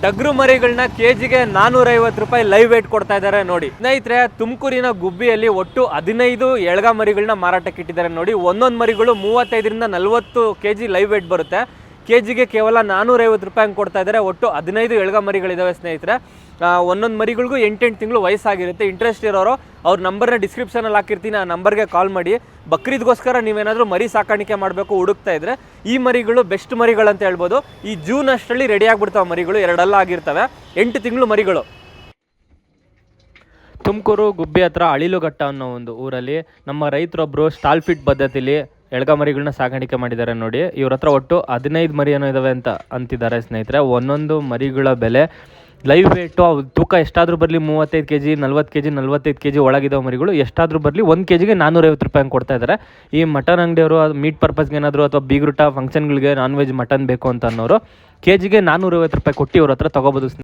ಟಗ್ರು ಮರಿಗಳನ್ನ ಕೆಜಿಗೆ 450 ರೂಪಾಯಿ ಲೈವ್ ವೇಟ್ ಕೊಡ್ತಾ ಇದ್ದಾರೆ ನೋಡಿ ಸ್ನೇಹಿತರೆ. ತುಮಕೂರಿನ ಗುಬ್ಬಿಯಲ್ಲಿ ಒಟ್ಟು 15 ಎಳ್ಗ ಮರಿಗಳನ್ನ ಮಾರಾಟಕ್ಕೆ ಇಟ್ಟಿದ್ದಾರೆ ನೋಡಿ. ಒಂದೊಂದು ಮರಿಗಳು 35ರಿಂದ 40 kg ಲೈವ್ ವೇಟ್ ಬರುತ್ತೆ. ಕೆಜಿಗೆ ಕೇವಲ 450 ರೂಪಾಯಿ ಹಂಗೆ ಕೊಡ್ತಾ ಇದ್ದಾರೆ. ಒಟ್ಟು 15 ಎಳ್ಗ ಮರಿಗಳಿದಾವೆ ಸ್ನೇಹಿತರೆ. ಒಂದೊಂದು ಮರಿಗಳಿಗೂ 8 ತಿಂಗಳು ವಯಸ್ಸಾಗಿರುತ್ತೆ. ಇಂಟ್ರೆಸ್ಟ್ ಇರೋರು ಅವ್ರ ನಂಬರ್ನ ಡಿಸ್ಕ್ರಿಪ್ಷನಲ್ಲಿ ಹಾಕಿರ್ತೀನಿ, ಆ ನಂಬರ್ಗೆ ಕಾಲ್ ಮಾಡಿ. ಬಕ್ರೀದ್ಗೋಸ್ಕರ ನೀವೇನಾದರೂ ಮರಿ ಸಾಕಾಣಿಕೆ ಮಾಡಬೇಕು ಹುಡುಕ್ತಾ ಇದ್ರೆ ಈ ಮರಿಗಳು ಬೆಸ್ಟ್ ಮರಿಗಳಂತ ಹೇಳ್ಬೋದು. ಈ ಜೂನ್ ಅಷ್ಟರಲ್ಲಿ ರೆಡಿ ಆಗಿಬಿಡ್ತಾವೆ ಮರಿಗಳು, 2 ಆಗಿರ್ತವೆ. 8 ತಿಂಗಳು ಮರಿಗಳು. ತುಮಕೂರು ಗುಬ್ಬಿ ಹತ್ರ ಅಳಿಲುಘಟ್ಟ ಅನ್ನೋ ಒಂದು ಊರಲ್ಲಿ ನಮ್ಮ ರೈತರೊಬ್ಬರು ಸ್ಟಾಲ್ ಫಿಟ್ ಪದ್ಧತಿಲಿ ಎಳ್ಗ ಮರಿಗಳನ್ನ ಸಾಕಾಣಿಕೆ ಮಾಡಿದ್ದಾರೆ ನೋಡಿ. ಇವ್ರ ಹತ್ರ ಒಟ್ಟು 15 ಮರಿ ಏನೋ ಇದಾವೆ ಅಂತಿದ್ದಾರೆ ಸ್ನೇಹಿತರೆ. ಒಂದೊಂದು ಮರಿಗಳ ಬೆಲೆ ಲೈವ್ ವೇಟು ತೂಕ ಎಷ್ಟಾದರೂ ಬರಲಿ 35 kg 40 kg 45 kg ಒಳಗಿದ್ದಾವೆ ಮರಿಗಳು ಎಷ್ಟಾದರೂ ಬರಲಿ 1 kgಗೆ 450 ರೂಪಾಯಿ ಹಂಗೆ ಕೊಡ್ತಾ ಇದ್ದಾರೆ. ಈ ಮಟನ್ ಅಂಗಡಿಯವರು ಮೀಟ್ ಪರ್ಪಸ್ಗೆ ಏನಾದರೂ ಅಥವಾ ಬೀಗ್ರೂಟ ಫಂಕ್ಷನ್ಗಳಿಗೆ ನಾನ್ ವೆಜ್ ಮಟನ್ ಬೇಕು ಅಂತ ಅನ್ನೋರು ಕೆಜಿಗೆ 450 ರೂಪಾಯಿ ಕೊಟ್ಟು ಇವ್ರ ಹತ್ರ ತೊಗೋಬೋದು.